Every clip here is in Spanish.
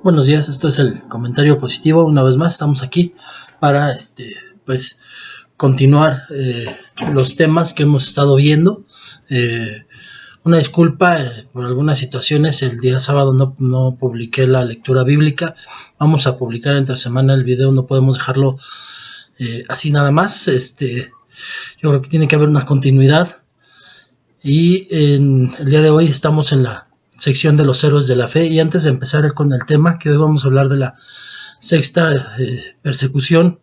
Buenos días, esto es el comentario positivo. Una vez más estamos aquí para pues continuar los temas que hemos estado viendo. Una disculpa por algunas situaciones. El día sábado no publiqué la lectura bíblica. Vamos a publicar entre semana el video, no podemos dejarlo así nada más. Yo creo que tiene que haber una continuidad. Y el día de hoy estamos en la sección de los héroes de la fe, y antes de empezar con el tema, que hoy vamos a hablar de la sexta persecución,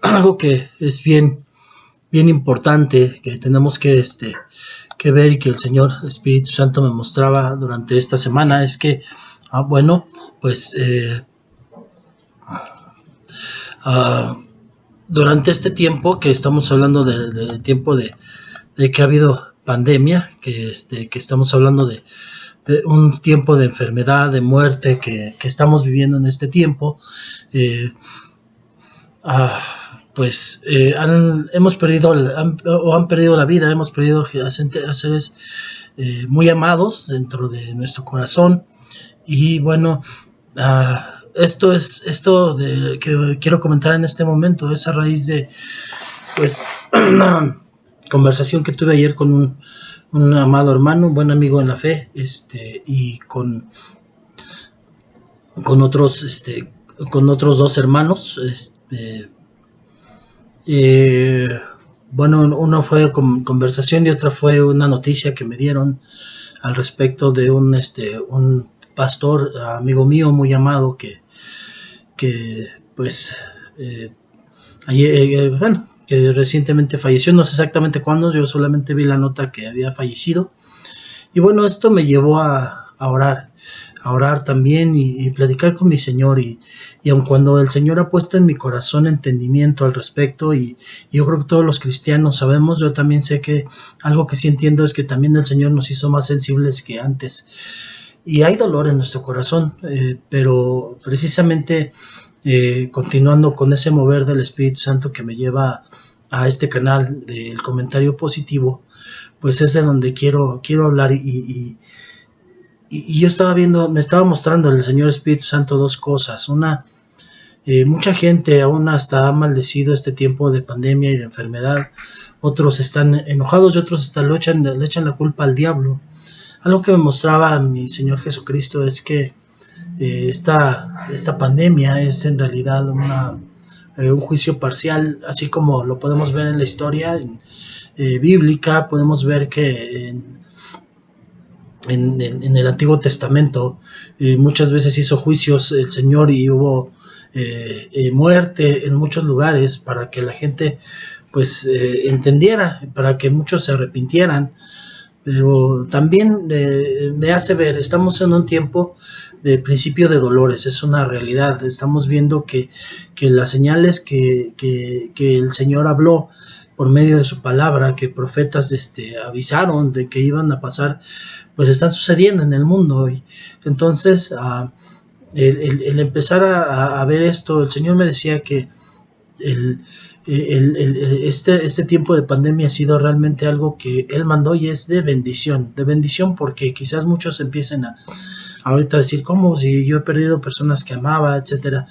algo que es bien importante, que tenemos que ver, y que el Señor Espíritu Santo me mostraba durante esta semana, es que durante este tiempo que estamos hablando de tiempo de que ha habido pandemia, que estamos hablando de un tiempo de enfermedad, de muerte que estamos viviendo en este tiempo, hemos perdido han perdido la vida, hemos perdido a seres muy amados dentro de nuestro corazón. Y bueno, esto que quiero comentar en este momento es a raíz de una conversación que tuve ayer con un amado hermano, un buen amigo en la fe, y con otros dos hermanos. Uno fue conversación y otra fue una noticia que me dieron al respecto de un pastor, amigo mío muy amado, que recientemente falleció. No sé exactamente cuándo, yo solamente vi la nota que había fallecido. Y bueno, esto me llevó a orar también y platicar con mi Señor, y aun cuando el Señor ha puesto en mi corazón entendimiento al respecto, y yo creo que todos los cristianos sabemos, yo también sé que algo que sí entiendo es que también el Señor nos hizo más sensibles que antes, y hay dolor en nuestro corazón, pero precisamente continuando con ese mover del Espíritu Santo que me lleva a este canal del comentario positivo, pues es de donde quiero hablar. Y yo estaba viendo, me estaba mostrando el Señor Espíritu Santo dos cosas. Una, mucha gente aún hasta ha maldecido este tiempo de pandemia y de enfermedad. Otros están enojados y otros le echan la culpa al diablo. Algo que me mostraba mi Señor Jesucristo es que esta pandemia es en realidad un juicio parcial, así como lo podemos ver en la historia bíblica. Podemos ver que en el Antiguo Testamento muchas veces hizo juicios el Señor, y hubo muerte en muchos lugares para que la gente entendiera, para que muchos se arrepintieran. Pero también me hace ver, estamos en un tiempo de principio de dolores, es una realidad. Estamos viendo que las señales que el Señor habló por medio de su palabra, que profetas avisaron de que iban a pasar, pues están sucediendo en el mundo. Y entonces el empezar a ver esto, el Señor me decía que este tiempo de pandemia ha sido realmente algo que Él mandó, y es de bendición, porque quizás muchos empiecen ahorita a decir, ¿cómo? Si yo he perdido personas que amaba, etcétera.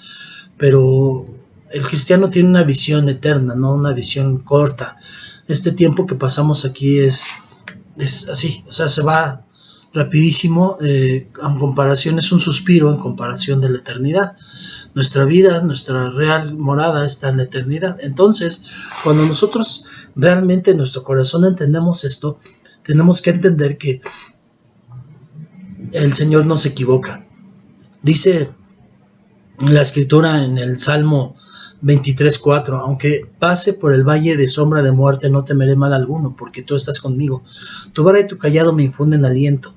Pero el cristiano tiene una visión eterna, no una visión corta. Este tiempo que pasamos aquí es así, o sea, se va rapidísimo. En comparación, es un suspiro en comparación de la eternidad. Nuestra vida, nuestra real morada está en la eternidad. Entonces, cuando nosotros realmente en nuestro corazón entendemos esto, tenemos que entender que el Señor no se equivoca. Dice la Escritura en el Salmo 23:4, aunque pase por el valle de sombra de muerte, no temeré mal alguno, porque tú estás conmigo. Tu vara y tu cayado me infunden aliento.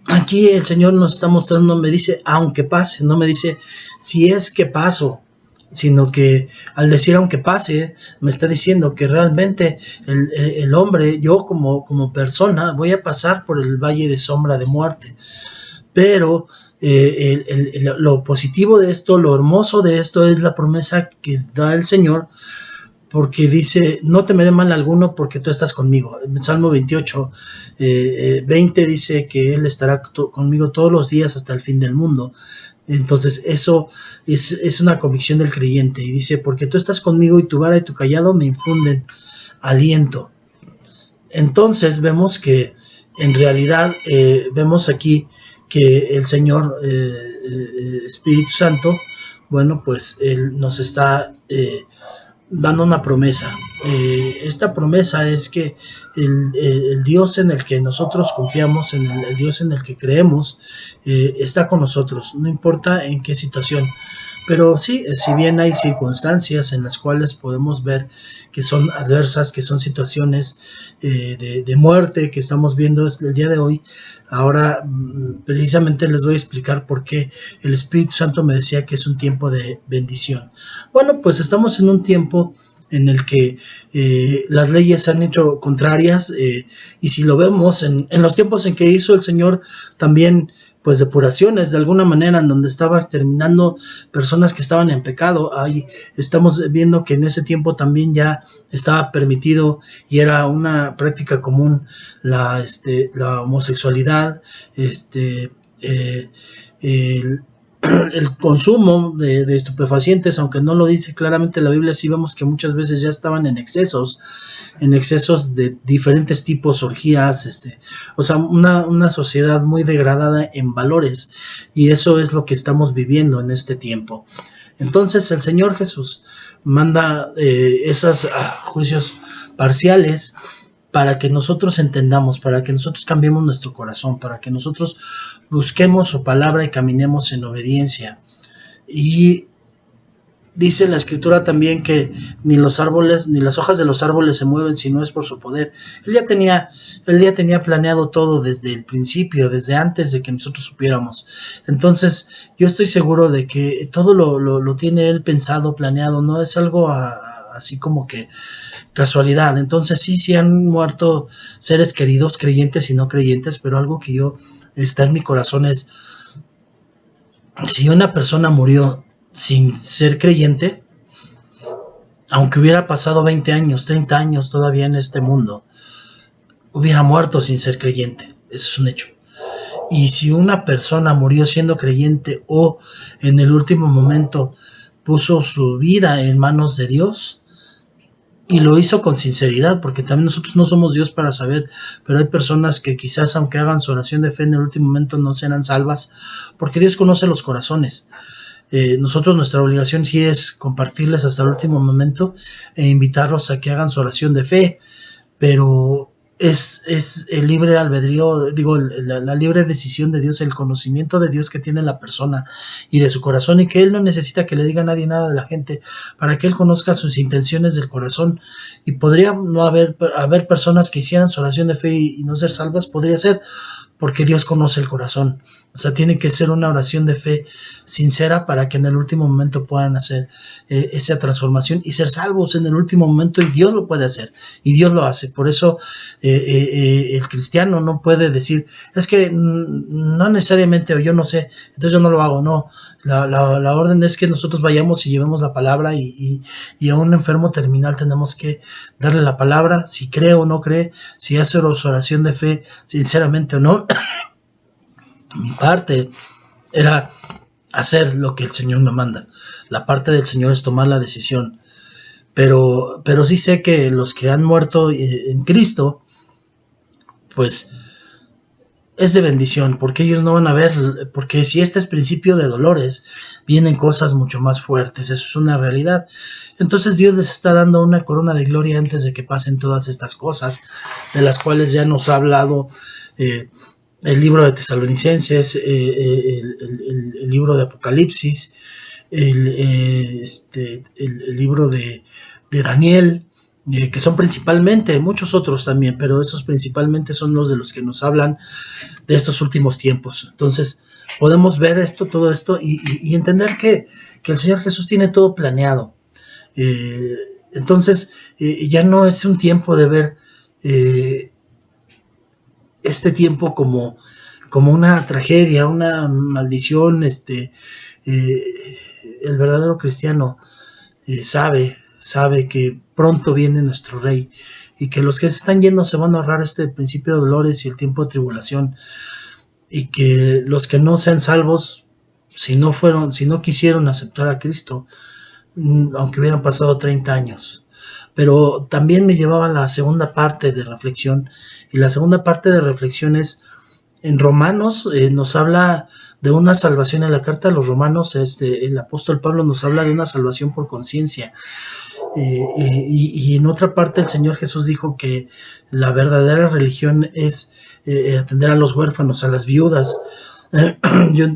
Aquí el Señor nos está mostrando, me dice aunque pase, no me dice si es que paso, sino que al decir aunque pase, me está diciendo que realmente el hombre, yo como persona, voy a pasar por el valle de sombra de muerte. Pero lo positivo de esto, lo hermoso de esto, es la promesa que da el Señor porque dice, no temeré mal alguno porque tú estás conmigo. En Salmo 28, 20 dice que Él estará conmigo todos los días hasta el fin del mundo. Entonces eso es una convicción del creyente, y dice, porque tú estás conmigo y tu vara y tu callado me infunden aliento. Entonces vemos que en realidad vemos aquí que el Señor Espíritu Santo, bueno, pues Él nos está dando una promesa. Esta promesa es que el Dios en el que nosotros confiamos, en el Dios en el que creemos, está con nosotros, no importa en qué situación. Pero sí, si bien hay circunstancias en las cuales podemos ver que son adversas, que son situaciones de muerte que estamos viendo el día de hoy, ahora precisamente les voy a explicar por qué el Espíritu Santo me decía que es un tiempo de bendición. Bueno, pues estamos en un tiempo en el que las leyes se han hecho contrarias, y si lo vemos en los tiempos en que hizo el Señor también pues depuraciones de alguna manera, en donde estaba exterminando personas que estaban en pecado. Ahí estamos viendo que en ese tiempo también ya estaba permitido y era una práctica común la homosexualidad, el consumo de estupefacientes, aunque no lo dice claramente la Biblia, sí vemos que muchas veces ya estaban en excesos de diferentes tipos, orgías, o sea, una sociedad muy degradada en valores, y eso es lo que estamos viviendo en este tiempo. Entonces el Señor Jesús manda esos juicios parciales para que nosotros entendamos, para que nosotros cambiemos nuestro corazón, para que nosotros busquemos su palabra y caminemos en obediencia. Y dice la Escritura también que ni los árboles, ni las hojas de los árboles se mueven si no es por su poder. Él ya tenía planeado todo desde el principio, desde antes de que nosotros supiéramos. Entonces, yo estoy seguro de que todo lo tiene Él pensado, planeado, no es algo así como que casualidad. Entonces sí han muerto seres queridos, creyentes y no creyentes, pero algo que está en mi corazón es, si una persona murió sin ser creyente, aunque hubiera pasado 20 años, 30 años todavía en este mundo, hubiera muerto sin ser creyente. Eso es un hecho. Y si una persona murió siendo creyente o en el último momento puso su vida en manos de Dios, y lo hizo con sinceridad, porque también nosotros no somos Dios para saber, pero hay personas que quizás aunque hagan su oración de fe en el último momento no serán salvas, porque Dios conoce los corazones. Nosotros, nuestra obligación sí es compartirles hasta el último momento e invitarlos a que hagan su oración de fe, pero es el libre albedrío, la libre decisión de Dios, el conocimiento de Dios que tiene la persona y de su corazón, y que Él no necesita que le diga a nadie nada de la gente, para que Él conozca sus intenciones del corazón. Y podría no haber personas que hicieran su oración de fe y no ser salvas, podría ser, porque Dios conoce el corazón. O sea, tiene que ser una oración de fe sincera para que en el último momento puedan hacer esa transformación y ser salvos en el último momento, y Dios lo puede hacer, y Dios lo hace. Por eso el cristiano no puede decir, es que no necesariamente, o yo no sé, entonces yo no lo hago. No, la orden es que nosotros vayamos y llevemos la palabra, y a un enfermo terminal tenemos que darle la palabra, si cree o no cree, si hace su oración de fe sinceramente o no. Mi parte era hacer lo que el Señor me manda. La parte del Señor es tomar la decisión. Pero sí sé que los que han muerto en Cristo, pues es de bendición, porque ellos no van a ver, porque si este es principio de dolores, vienen cosas mucho más fuertes. Eso es una realidad. Entonces Dios les está dando una corona de gloria antes de que pasen todas estas cosas, de las cuales ya nos ha hablado el libro de Tesalonicenses, el libro de Apocalipsis, el libro de Daniel, que son principalmente, muchos otros también, pero esos principalmente son los de los que nos hablan de estos últimos tiempos. Entonces podemos ver todo esto y entender que el Señor Jesús tiene todo planeado. Entonces ya no es un tiempo de ver este tiempo como una tragedia, una maldición. El verdadero cristiano sabe que pronto viene nuestro Rey, y que los que se están yendo se van a ahorrar este principio de dolores y el tiempo de tribulación, y que los que no sean salvos, si no quisieron aceptar a Cristo, aunque hubieran pasado 30 años. Pero también me llevaba a la segunda parte de reflexión, y la segunda parte de reflexión es en Romanos. Nos habla de una salvación. En la carta a los Romanos, el apóstol Pablo nos habla de una salvación por conciencia, y en otra parte el Señor Jesús dijo que la verdadera religión es atender a los huérfanos, a las viudas.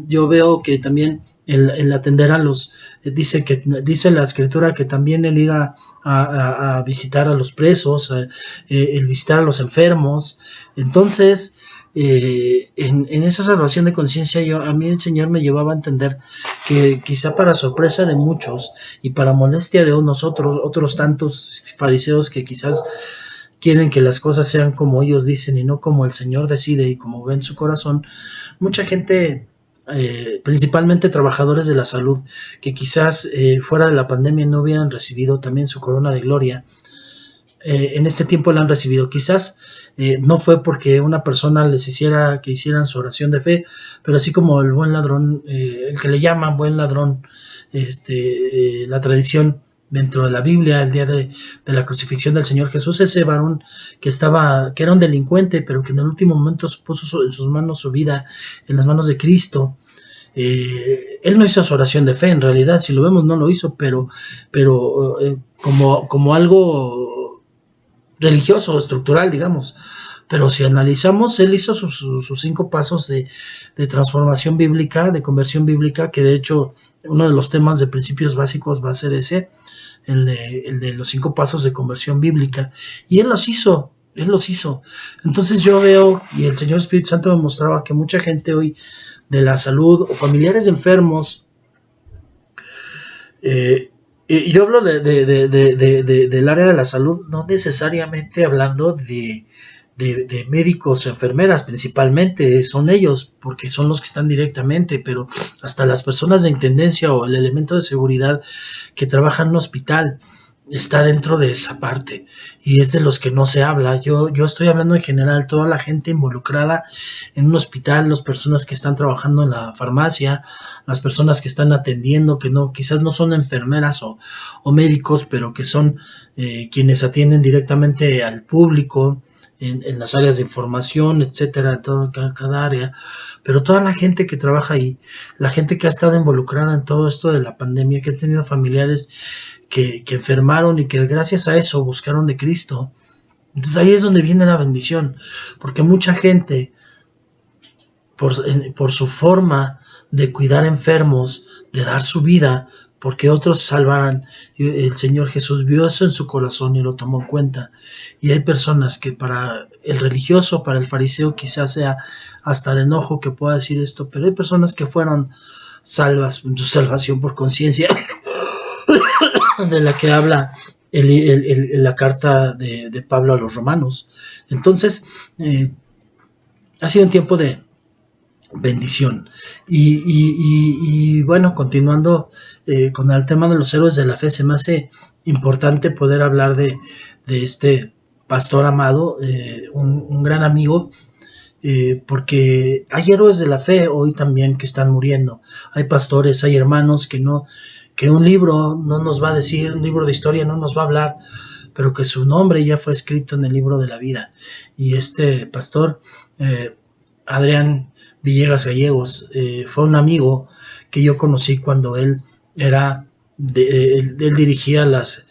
Yo veo que también el atender a los, dice la escritura que también el ir a visitar a los presos, el visitar a los enfermos. Entonces, en esa salvación de conciencia, a mí el Señor me llevaba a entender que quizá para sorpresa de muchos y para molestia de otros tantos fariseos que quizás quieren que las cosas sean como ellos dicen y no como el Señor decide y como ve en su corazón, mucha gente, principalmente trabajadores de la salud, que quizás fuera de la pandemia no hubieran recibido también su corona de gloria, en este tiempo la han recibido. Quizás no fue porque una persona les hiciera que hicieran su oración de fe, pero así como el buen ladrón, el que le llaman buen ladrón, la tradición dentro de la Biblia, el día de la crucifixión del Señor Jesús, ese varón que era un delincuente, pero que en el último momento puso en sus manos su vida, en las manos de Cristo. Él no hizo su oración de fe, en realidad, si lo vemos no lo hizo, pero como algo religioso, estructural, digamos. Pero si analizamos, él hizo sus 5 pasos de transformación bíblica, de conversión bíblica, que de hecho uno de los temas de principios básicos va a ser ese, el de los 5 pasos de conversión bíblica, y él los hizo. Entonces yo veo, y el Señor Espíritu Santo me mostraba que mucha gente hoy de la salud o familiares de enfermos, y yo hablo del área de la salud, no necesariamente hablando de médicos, enfermeras, principalmente son ellos, porque son los que están directamente, pero hasta las personas de intendencia o el elemento de seguridad que trabaja en un hospital está dentro de esa parte, y es de los que no se habla. Yo estoy hablando en general, toda la gente involucrada en un hospital, las personas que están trabajando en la farmacia, las personas que están atendiendo, que quizás no son enfermeras o médicos, pero que son quienes atienden directamente al público, en las áreas de información, etcétera, en todo, cada área, pero toda la gente que trabaja ahí, la gente que ha estado involucrada en todo esto de la pandemia, que ha tenido familiares que enfermaron y que gracias a eso buscaron de Cristo. Entonces ahí es donde viene la bendición, porque mucha gente, por su forma de cuidar enfermos, de dar su vida, porque otros salvaran, el Señor Jesús vio eso en su corazón y lo tomó en cuenta. Y hay personas que para el religioso, para el fariseo, quizás sea hasta de enojo que pueda decir esto, pero hay personas que fueron salvas, su salvación por conciencia, de la que habla la carta de Pablo a los romanos. Entonces, ha sido un tiempo de bendición. Y bueno, continuando con el tema de los héroes de la fe, se me hace importante poder hablar de este pastor Amado, un gran amigo, porque hay héroes de la fe hoy también que están muriendo. Hay pastores, hay hermanos que un libro no nos va a decir, un libro de historia no nos va a hablar, pero que su nombre ya fue escrito en el libro de la vida. Y este pastor, Adrián Villegas Gallegos, fue un amigo que yo conocí cuando él dirigía las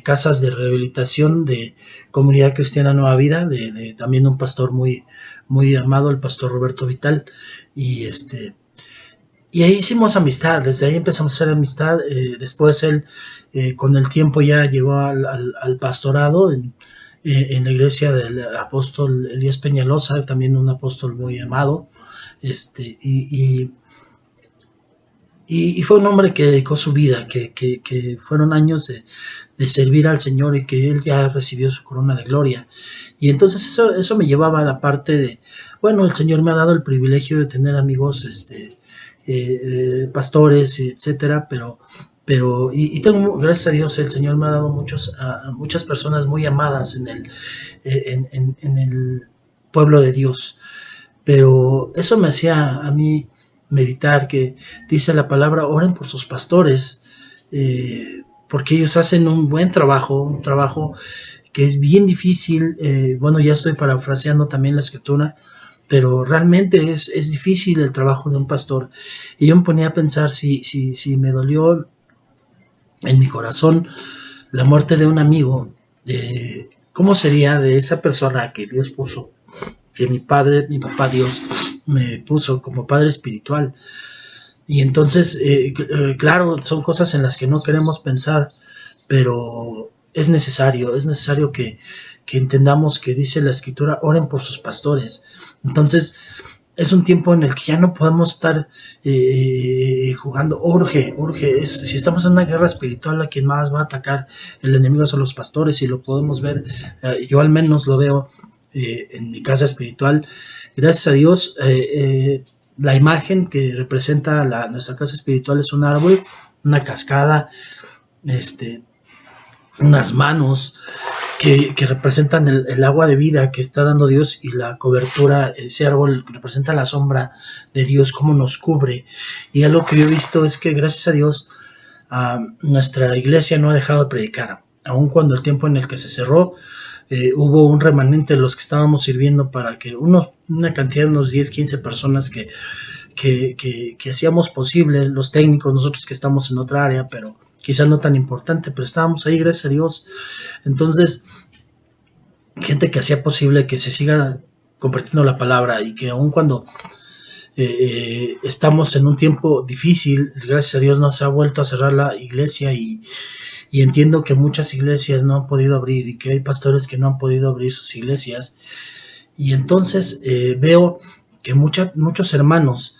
casas de rehabilitación de Comunidad Cristiana Nueva Vida, de también un pastor muy, muy amado, el pastor Roberto Vital, y ahí hicimos amistad, desde ahí empezamos a hacer amistad. Después él, con el tiempo, ya llegó al pastorado en la iglesia del apóstol Elías Peñalosa, también un apóstol muy amado, y fue un hombre que dedicó su vida, que fueron años de servir al Señor, y que él ya recibió su corona de gloria. Y entonces eso me llevaba a la parte de, bueno, el Señor me ha dado el privilegio de tener amigos, pastores, etcétera, pero pero y tengo, gracias a Dios, el Señor me ha dado muchas personas muy amadas en el pueblo de Dios, pero eso me hacía a mí meditar que dice la palabra, oren por sus pastores, porque ellos hacen un buen trabajo, un trabajo que es bien difícil. Bueno, ya estoy parafraseando también la escritura, pero realmente es difícil el trabajo de un pastor. Y yo me ponía a pensar si me dolió en mi corazón la muerte de un amigo, ¿cómo sería de esa persona que Dios puso, que mi papá Dios me puso como padre espiritual? Y entonces, claro, son cosas en las que no queremos pensar, pero es necesario que entendamos que dice la escritura, oren por sus pastores. Entonces, es un tiempo en el que ya no podemos estar jugando, urge, si estamos en una guerra espiritual, a quien más va a atacar el enemigo son los pastores, y lo podemos ver, yo al menos lo veo en mi casa espiritual. Gracias a Dios, la imagen que representa nuestra casa espiritual es un árbol, una cascada, unas manos que representan el agua de vida que está dando Dios, y la cobertura, ese árbol representa la sombra de Dios, cómo nos cubre. Y algo que yo he visto es que gracias a Dios nuestra iglesia no ha dejado de predicar, aun cuando el tiempo en el que se cerró, hubo un remanente de los que estábamos sirviendo para que una cantidad de unos 10, 15 personas que hacíamos posible, los técnicos, nosotros que estamos en otra área, pero quizás no tan importante, pero estábamos ahí, gracias a Dios. Entonces, gente que hacía posible que se siga compartiendo la palabra, y que aun cuando estamos en un tiempo difícil, gracias a Dios no se ha vuelto a cerrar la iglesia, y entiendo que muchas iglesias no han podido abrir, y que hay pastores que no han podido abrir sus iglesias, y entonces veo que muchos hermanos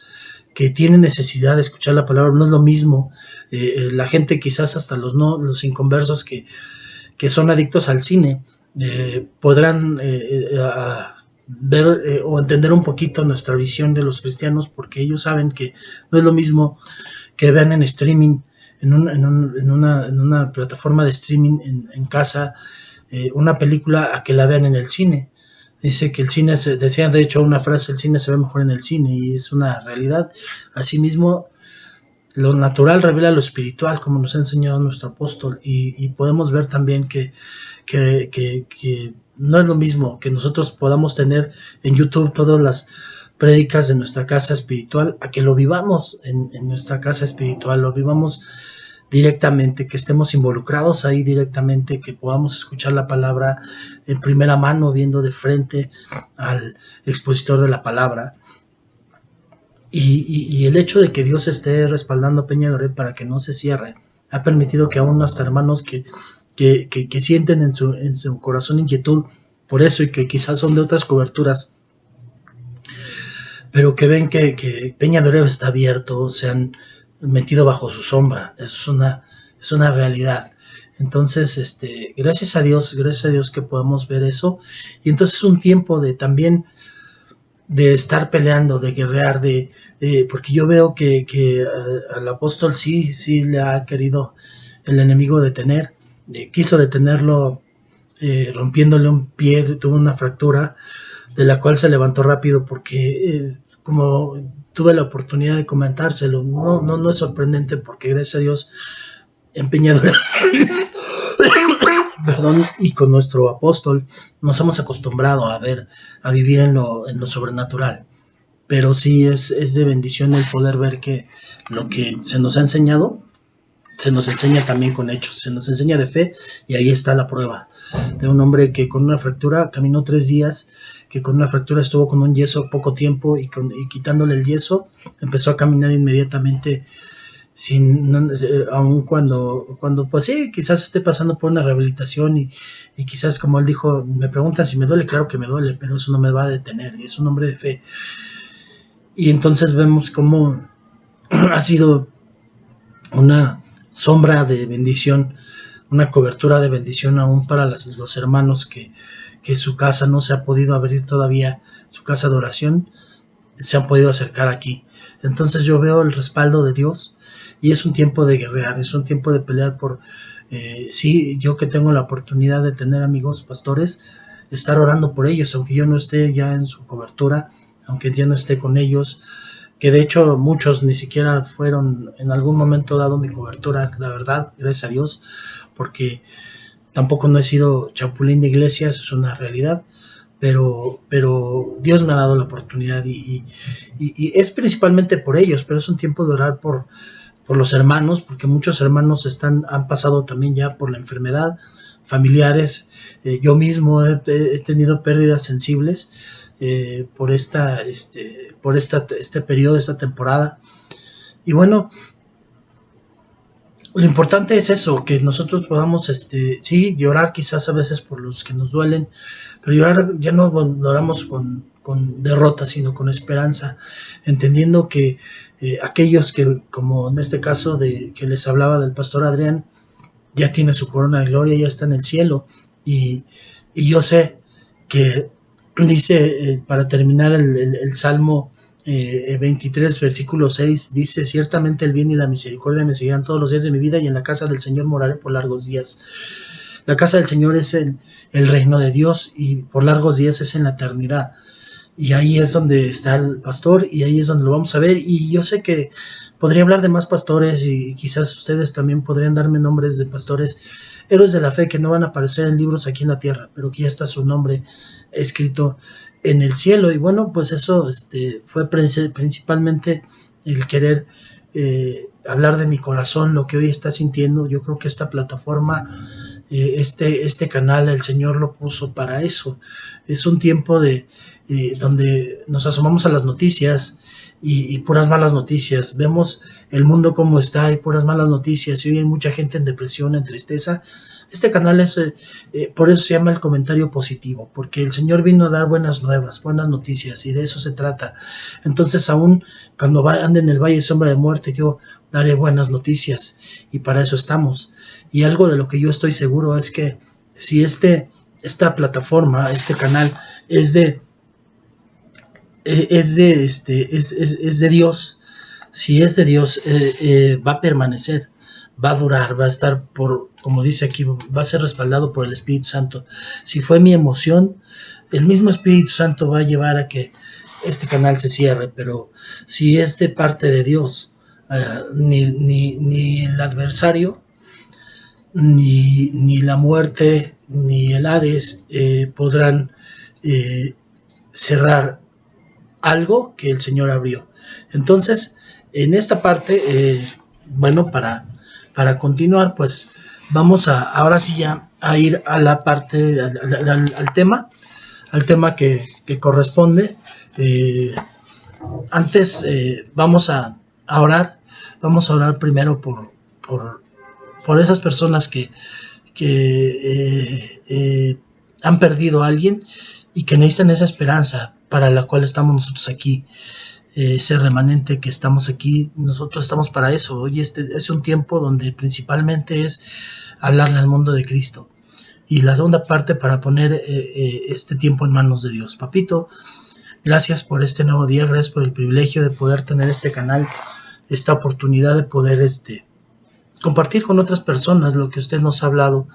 que tienen necesidad de escuchar la palabra, no es lo mismo, la gente quizás hasta los inconversos que son adictos al cine, podrán ver o entender un poquito nuestra visión de los cristianos, porque ellos saben que no es lo mismo que vean en streaming, en una plataforma de streaming en casa, una película, a que la vean en el cine. Dice que el cine, decía de hecho una frase, el cine se ve mejor en el cine, y es una realidad. Asimismo, lo natural revela lo espiritual, como nos ha enseñado nuestro apóstol, y podemos ver también que no es lo mismo que nosotros podamos tener en YouTube todas las prédicas de nuestra casa espiritual, a que lo vivamos en nuestra casa espiritual, lo vivamos directamente, que estemos involucrados ahí directamente, que podamos escuchar la palabra en primera mano, viendo de frente al expositor de la palabra. Y el hecho de que Dios esté respaldando a Peña de Oreb para que no se cierre, ha permitido que aún hasta hermanos que sienten en su corazón inquietud por eso, y que quizás son de otras coberturas, pero que ven que Peña de Oreb está abierto, se han metido bajo su sombra. Eso es una realidad. Entonces, gracias a Dios que podemos ver eso. Y entonces es un tiempo de también de estar peleando, de guerrear, porque yo veo que al apóstol sí le ha querido el enemigo detener, quiso detenerlo rompiéndole un pie, tuvo una fractura de la cual se levantó rápido, porque como tuve la oportunidad de comentárselo, no es sorprendente, porque gracias a Dios empeñadora perdón, y con nuestro apóstol nos hemos acostumbrado a vivir en lo sobrenatural, pero sí es de bendición el poder ver que lo que se nos ha enseñado se nos enseña también con hechos, se nos enseña de fe, y ahí está la prueba de un hombre que con una fractura caminó 3 días, que con una fractura estuvo con un yeso poco tiempo, y quitándole el yeso empezó a caminar inmediatamente, aun cuando pues sí, quizás esté pasando por una rehabilitación, y quizás, como él dijo, me preguntan si me duele, claro que me duele, pero eso no me va a detener, y es un hombre de fe. Y entonces vemos cómo ha sido una sombra de bendición, una cobertura de bendición aún para los hermanos que su casa no se ha podido abrir todavía, su casa de oración, se han podido acercar aquí. Entonces yo veo el respaldo de Dios y es un tiempo de guerrear, es un tiempo de pelear por, sí, yo que tengo la oportunidad de tener amigos pastores, estar orando por ellos, aunque yo no esté ya en su cobertura, aunque ya no esté con ellos, que de hecho muchos ni siquiera fueron en algún momento dado mi cobertura, la verdad, gracias a Dios, porque tampoco no he sido chapulín de iglesias, es una realidad, pero Dios me ha dado la oportunidad y es principalmente por ellos, pero es un tiempo de orar por los hermanos, porque muchos hermanos han pasado también ya por la enfermedad, familiares, yo mismo he tenido pérdidas sensibles por este periodo, esta temporada, y bueno, lo importante es eso, que nosotros podamos, sí, llorar quizás a veces por los que nos duelen, pero llorar ya no lloramos con derrota, sino con esperanza, entendiendo que aquellos que, como en este caso de que les hablaba del pastor Adrián, ya tiene su corona de gloria, ya está en el cielo, y, y yo sé que dice, para terminar el Salmo 23, versículo 6, dice: ciertamente el bien y la misericordia me seguirán todos los días de mi vida, y en la casa del Señor moraré por largos días. La casa del Señor es el reino de Dios, y por largos días es en la eternidad. Y ahí es donde está el pastor, y ahí es donde lo vamos a ver. Y yo sé que podría hablar de más pastores, y quizás ustedes también podrían darme nombres de pastores, héroes de la fe, que no van a aparecer en libros aquí en la tierra, pero que ya está su nombre escrito en el cielo. Y bueno, pues eso fue principalmente el querer hablar de mi corazón, lo que hoy está sintiendo. Yo creo que esta plataforma, este canal, el Señor lo puso para eso. Es un tiempo donde nos asomamos a las noticias y puras malas noticias. Vemos el mundo como está y puras malas noticias, y hoy hay mucha gente en depresión, en tristeza. Este canal es, por eso se llama el comentario positivo, porque el Señor vino a dar buenas nuevas, buenas noticias, y de eso se trata. Entonces, aún cuando ande en el valle de sombra de muerte, yo daré buenas noticias, y para eso estamos. Y algo de lo que yo estoy seguro es que si esta plataforma, este canal es de Dios, si es de Dios, va a permanecer, va a durar, va a estar como dice aquí, va a ser respaldado por el Espíritu Santo. Si fue mi emoción, el mismo Espíritu Santo va a llevar a que este canal se cierre, pero si es de parte de Dios, ni el adversario, ni la muerte, ni el Hades podrán cerrar algo que el Señor abrió. Entonces, en esta parte, bueno, para continuar, pues vamos ahora sí ya a ir a la parte, al tema que corresponde. Antes vamos a orar primero por esas personas que han perdido a alguien y que necesitan esa esperanza para la cual estamos nosotros aquí, ese remanente que estamos aquí. Nosotros estamos para eso. Hoy es un tiempo donde principalmente es hablarle al mundo de Cristo, y la segunda parte para poner este tiempo en manos de Dios. Papito, gracias por este nuevo día, gracias por el privilegio de poder tener este canal, esta oportunidad de poder compartir con otras personas lo que usted nos ha hablado.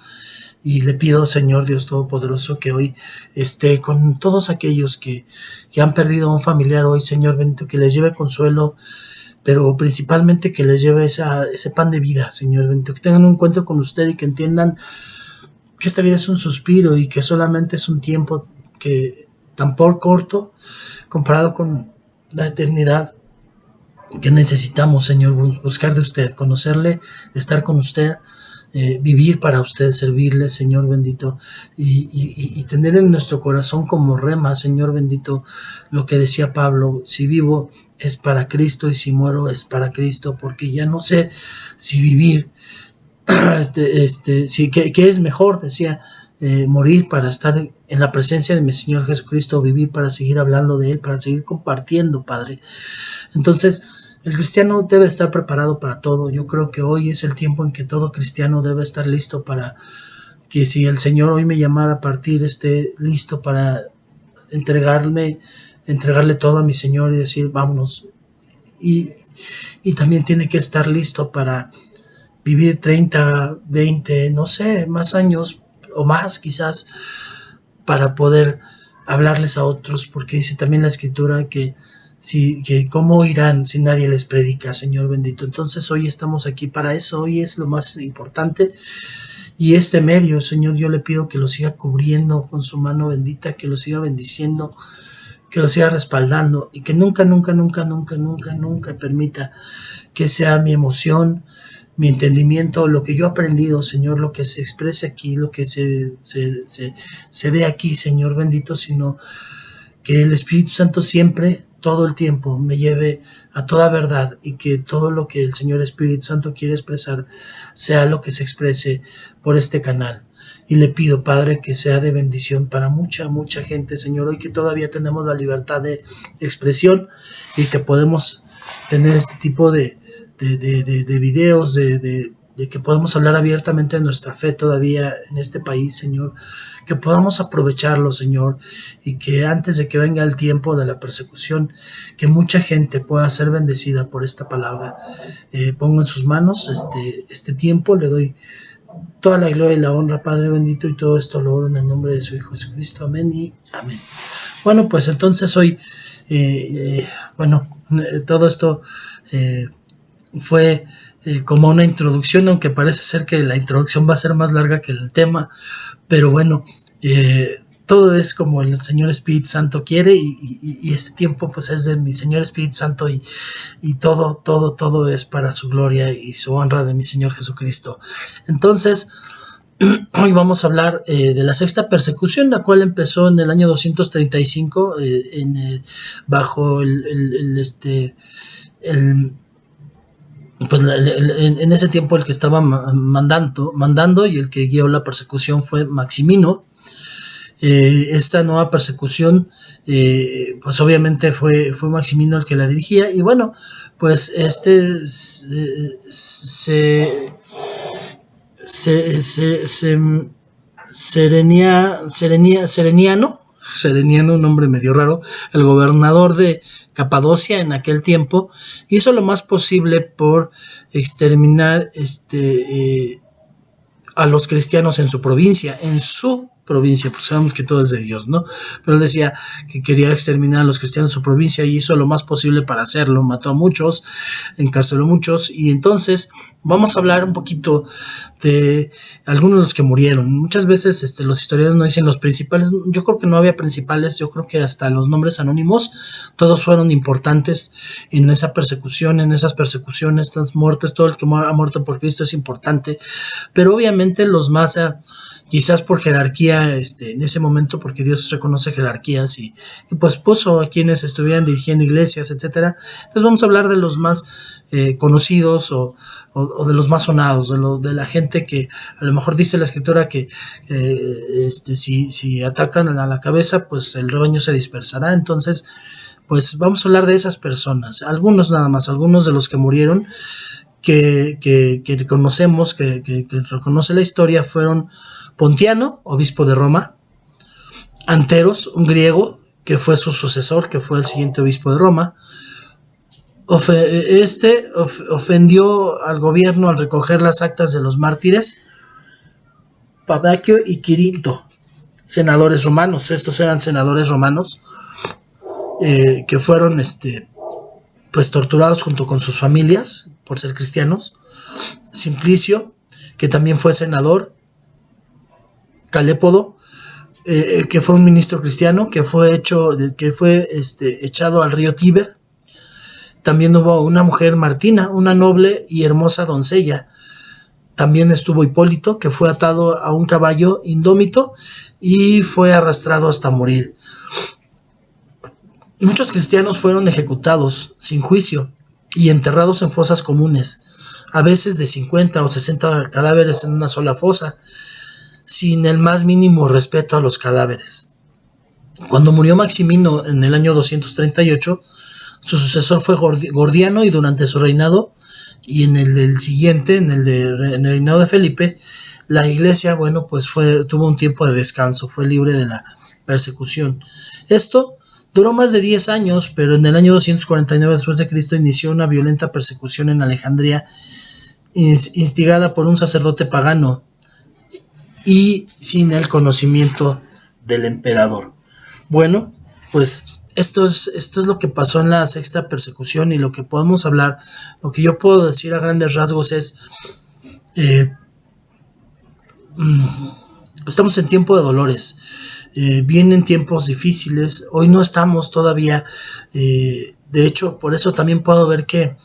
Y le pido, Señor Dios Todopoderoso, que hoy esté con todos aquellos que han perdido a un familiar hoy, Señor bendito, que les lleve consuelo, pero principalmente que les lleve ese pan de vida, Señor bendito, que tengan un encuentro con usted y que entiendan que esta vida es un suspiro y que solamente es un tiempo que tan por corto comparado con la eternidad que necesitamos, Señor, buscar de usted, conocerle, estar con usted, vivir para usted, servirle, Señor bendito, y tener en nuestro corazón como rema, Señor bendito, lo que decía Pablo: si vivo es para Cristo, y si muero es para Cristo, porque ya no sé si vivir, ¿qué es mejor? Decía, morir para estar en la presencia de mi Señor Jesucristo, vivir para seguir hablando de Él, para seguir compartiendo, Padre. Entonces, el cristiano debe estar preparado para todo. Yo creo que hoy es el tiempo en que todo cristiano debe estar listo para que, si el Señor hoy me llamara a partir, esté listo para entregarle todo a mi Señor y decir: vámonos. y también tiene que estar listo para vivir 30, 20, no sé, más años o más quizás, para poder hablarles a otros, porque dice también la escritura que que cómo irán si nadie les predica, Señor bendito. Entonces hoy estamos aquí para eso, hoy es lo más importante, y este medio, Señor, yo le pido que lo siga cubriendo con su mano bendita, que lo siga bendiciendo, que lo siga respaldando, y que nunca, nunca, nunca, nunca, nunca, nunca permita que sea mi emoción, mi entendimiento, lo que yo he aprendido, Señor, lo que se exprese aquí, lo que se ve aquí, Señor bendito, sino que el Espíritu Santo siempre, todo el tiempo, me lleve a toda verdad, y que todo lo que el Señor Espíritu Santo quiere expresar sea lo que se exprese por este canal. Y le pido, Padre, que sea de bendición para mucha, mucha gente, Señor, hoy que todavía tenemos la libertad de expresión y que podemos tener este tipo de videos, de que podemos hablar abiertamente de nuestra fe todavía en este país, Señor, que podamos aprovecharlo, Señor, y que antes de que venga el tiempo de la persecución, que mucha gente pueda ser bendecida por esta palabra. Pongo en sus manos este tiempo, le doy toda la gloria y la honra, Padre bendito, y todo esto lo oro en el nombre de su Hijo Jesucristo, amén y amén. Bueno, pues entonces hoy, todo esto fue como una introducción, aunque parece ser que la introducción va a ser más larga que el tema, pero bueno, todo es como el Señor Espíritu Santo quiere, y este tiempo pues es de mi Señor Espíritu Santo, y todo es para su gloria y su honra de mi Señor Jesucristo. Entonces, hoy vamos a hablar de la sexta persecución, la cual empezó en el año 235 bajo en ese tiempo el que estaba mandando y el que guió la persecución fue Maximino. Esta nueva persecución, pues obviamente fue Maximino el que la dirigía, y bueno, pues Sereniano, un nombre medio raro, el gobernador de Capadocia en aquel tiempo, hizo lo más posible por exterminar a los cristianos en su provincia, pues sabemos que todo es de Dios, ¿no? Pero él decía que quería exterminar a los cristianos en su provincia, y hizo lo más posible para hacerlo. Mató a muchos, encarceló a muchos, y entonces vamos a hablar un poquito de algunos de los que murieron. Muchas veces los historiadores no dicen los principales. Yo creo que no había principales, yo creo que hasta los nombres anónimos, todos fueron importantes en esa persecución, en esas persecuciones, las muertes. Todo el que ha muerto por Cristo es importante, pero obviamente los más quizás por jerarquía en ese momento, porque Dios reconoce jerarquías, y pues puso a quienes estuvieran dirigiendo iglesias, etcétera. Entonces vamos a hablar de los más conocidos, o de los más sonados, de la gente que a lo mejor dice la escritura que si atacan a la cabeza, pues el rebaño se dispersará. Entonces, pues vamos a hablar de esas personas, algunos nada más, algunos de los que murieron, que conocemos, que reconoce la historia, fueron Pontiano, obispo de Roma; Anteros, un griego, que fue su sucesor, que fue el siguiente obispo de Roma. Ofendió al gobierno al recoger las actas de los mártires. Padaquio y Quirinto, senadores romanos. Estos eran senadores romanos que fueron pues torturados junto con sus familias por ser cristianos. Simplicio, que también fue senador. Calépodo, que fue un ministro cristiano, que fue echado al río Tíber. También hubo una mujer, Martina, una noble y hermosa doncella. También estuvo Hipólito, que fue atado a un caballo indómito y fue arrastrado hasta morir. Muchos cristianos fueron ejecutados sin juicio y enterrados en fosas comunes, a veces de 50 o 60 cadáveres en una sola fosa, sin el más mínimo respeto a los cadáveres. Cuando murió Maximino en el año 238, su sucesor fue Gordiano, y durante su reinado y en el del siguiente, en el reinado de Felipe, la iglesia, tuvo un tiempo de descanso, fue libre de la persecución. Esto Duró más de 10 años, pero en el año 249 después de Cristo inició una violenta persecución en Alejandría, instigada por un sacerdote pagano y sin el conocimiento del emperador. Bueno, pues esto es lo que pasó en la sexta persecución, y lo que podemos hablar, lo que yo puedo decir a grandes rasgos es, estamos en tiempo de dolores, vienen tiempos difíciles, hoy no estamos todavía, de hecho por eso también puedo ver que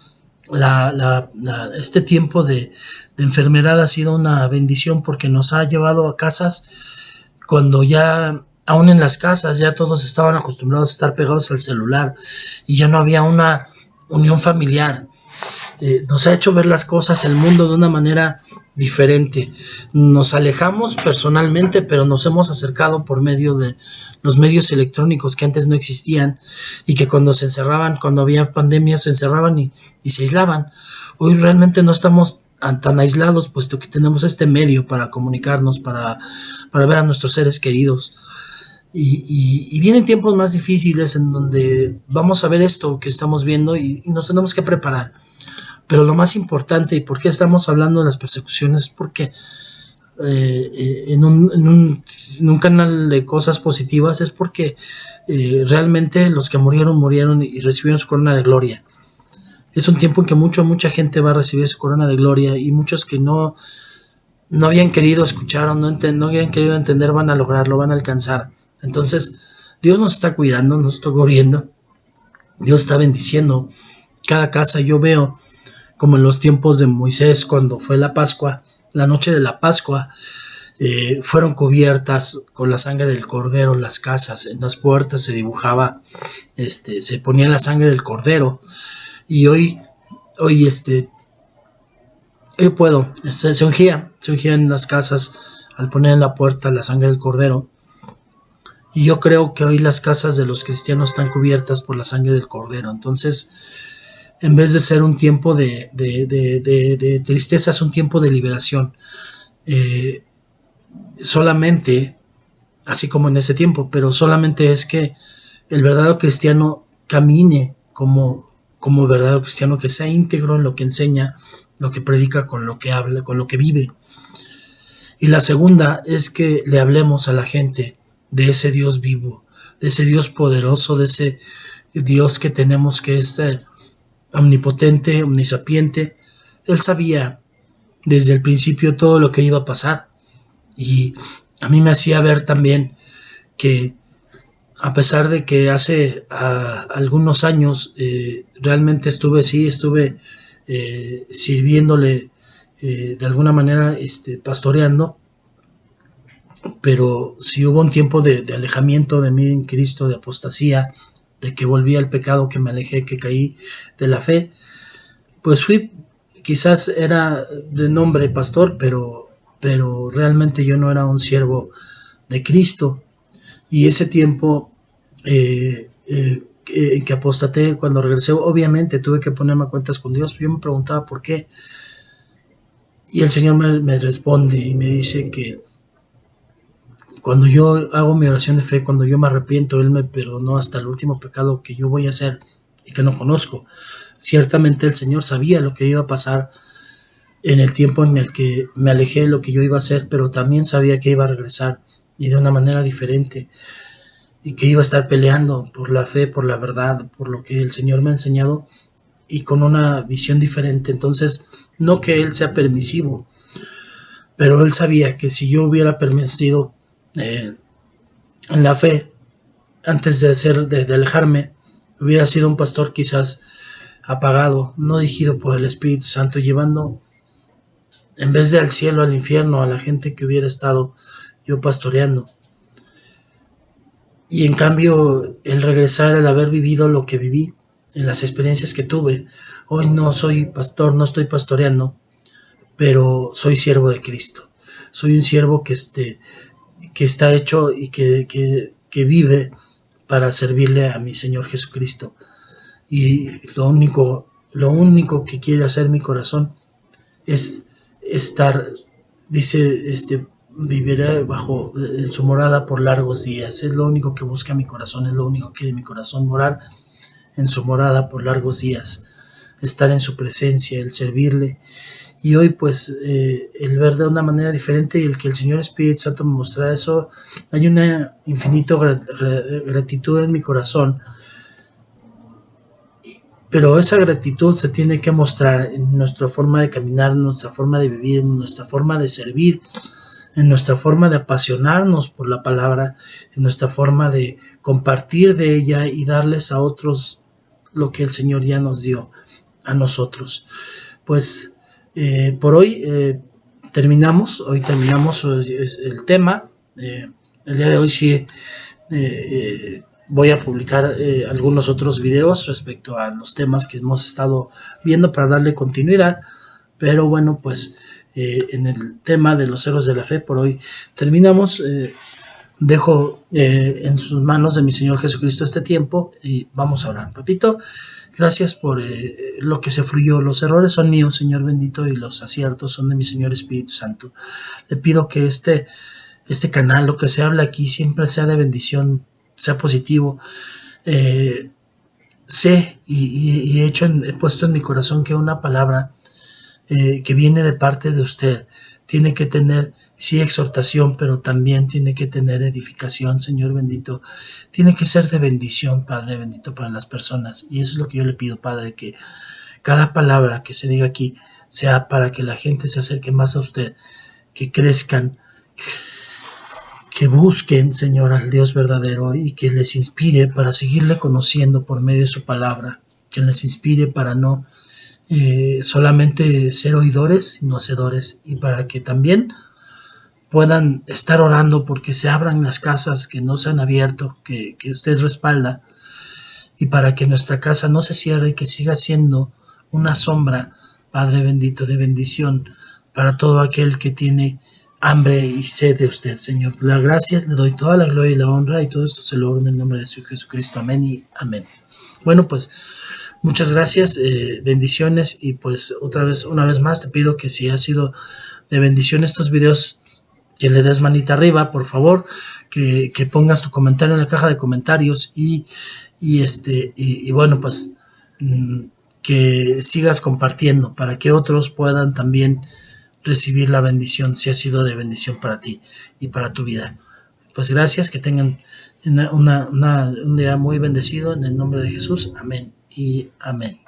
este tiempo de enfermedad ha sido una bendición, porque nos ha llevado a casas cuando ya, aún en las casas, ya todos estaban acostumbrados a estar pegados al celular y ya no había una unión familiar. Nos ha hecho ver las cosas, el mundo, de una manera diferente. Nos alejamos personalmente, pero nos hemos acercado por medio de los medios electrónicos que antes no existían, y que cuando se encerraban, cuando había pandemias, se encerraban y se aislaban. Hoy realmente no estamos tan aislados, puesto que tenemos este medio para comunicarnos, para ver a nuestros seres queridos. Y vienen tiempos más difíciles en donde vamos a ver esto que estamos viendo, y nos tenemos que preparar. Pero lo más importante, y por qué estamos hablando de las persecuciones, es porque en un canal de cosas positivas, es porque realmente los que murieron y recibieron su corona de gloria. Es un tiempo en que mucha gente va a recibir su corona de gloria, y muchos que no habían querido escuchar o no habían querido entender van a lograrlo, van a alcanzar. Entonces Dios nos está cuidando, nos está cubriendo, Dios está bendiciendo cada casa. Yo veo como en los tiempos de Moisés, cuando fue la Pascua, la noche de la Pascua, fueron cubiertas con la sangre del cordero las casas, en las puertas se dibujaba, se ponía la sangre del cordero, y hoy se ungía en las casas al poner en la puerta la sangre del cordero. Y yo creo que hoy las casas de los cristianos están cubiertas por la sangre del cordero. Entonces, en vez de ser un tiempo de tristeza, es un tiempo de liberación. Solamente, así como en ese tiempo, pero solamente es que el verdadero cristiano camine como verdadero cristiano, que sea íntegro en lo que enseña, lo que predica, con lo que habla, con lo que vive. Y la segunda es que le hablemos a la gente de ese Dios vivo, de ese Dios poderoso, de ese Dios que tenemos, que es omnipotente, omnisapiente. Él sabía desde el principio todo lo que iba a pasar, y a mí me hacía ver también que, a pesar de que hace algunos años realmente estuve sirviéndole de alguna manera, pastoreando, pero sí hubo un tiempo de alejamiento de mí en Cristo, de apostasía, de que volví al pecado, que me alejé, que caí de la fe. Pues quizás era de nombre pastor, pero realmente yo no era un siervo de Cristo. Y ese tiempo en que apostaté, cuando regresé, obviamente tuve que ponerme a cuentas con Dios. Yo me preguntaba por qué, y el Señor me responde y me dice que cuando yo hago mi oración de fe, cuando yo me arrepiento, Él me perdonó hasta el último pecado que yo voy a hacer y que no conozco. Ciertamente el Señor sabía lo que iba a pasar en el tiempo en el que me alejé de lo que yo iba a hacer, pero también sabía que iba a regresar, y de una manera diferente, y que iba a estar peleando por la fe, por la verdad, por lo que el Señor me ha enseñado, y con una visión diferente. Entonces, no que Él sea permisivo, pero Él sabía que si yo hubiera permitido en la fe, antes de alejarme, hubiera sido un pastor quizás apagado, no dirigido por el Espíritu Santo, llevando en vez de al cielo, al infierno, a la gente que hubiera estado yo pastoreando. Y en cambio, el regresar, el haber vivido lo que viví, en las experiencias que tuve, hoy no soy pastor, no estoy pastoreando, pero soy siervo de Cristo. Soy un siervo que está hecho y que vive para servirle a mi Señor Jesucristo. Y lo único que quiere hacer mi corazón es estar, dice viviré en su morada por largos días. Es lo único que busca mi corazón, es lo único que quiere mi corazón, morar en su morada por largos días, estar en su presencia, el servirle. Y hoy pues el ver de una manera diferente y el que el Señor Espíritu Santo me mostrara eso, hay una infinita gratitud en mi corazón, pero esa gratitud se tiene que mostrar en nuestra forma de caminar, en nuestra forma de vivir, en nuestra forma de servir, en nuestra forma de apasionarnos por la palabra, en nuestra forma de compartir de ella y darles a otros lo que el Señor ya nos dio a nosotros. Pues por hoy terminamos el tema. El día de hoy sí voy a publicar algunos otros videos respecto a los temas que hemos estado viendo para darle continuidad, pero bueno, pues en el tema de los héroes de la fe por hoy terminamos. Dejo en sus manos de mi Señor Jesucristo este tiempo y vamos a orar. Papito, gracias por lo que se fluyó. Los errores son míos, Señor bendito, y los aciertos son de mi Señor Espíritu Santo. Le pido que este canal, lo que se habla aquí, siempre sea de bendición, sea positivo. Sé y he puesto en mi corazón que una palabra que viene de parte de usted tiene que tener, sí, exhortación, pero también tiene que tener edificación, Señor bendito. Tiene que ser de bendición, Padre bendito, para las personas. Y eso es lo que yo le pido, Padre, que cada palabra que se diga aquí sea para que la gente se acerque más a usted, que crezcan, que busquen, Señor, al Dios verdadero y que les inspire para seguirle conociendo por medio de su palabra, que les inspire para no solamente ser oidores, sino hacedores, y para que también puedan estar orando porque se abran las casas que no se han abierto, que usted respalda, y para que nuestra casa no se cierre y que siga siendo una sombra, Padre bendito, de bendición para todo aquel que tiene hambre y sed de usted, Señor. Las gracias, le doy toda la gloria y la honra, y todo esto se lo oro en el nombre de Jesucristo. Amén y amén. Bueno, pues muchas gracias, bendiciones, y pues una vez más te pido que si ha sido de bendición estos videos, que le des manita arriba, por favor, que pongas tu comentario en la caja de comentarios y bueno, pues que sigas compartiendo para que otros puedan también recibir la bendición, si ha sido de bendición para ti y para tu vida. Pues gracias, que tengan un día muy bendecido en el nombre de Jesús. Amén y amén.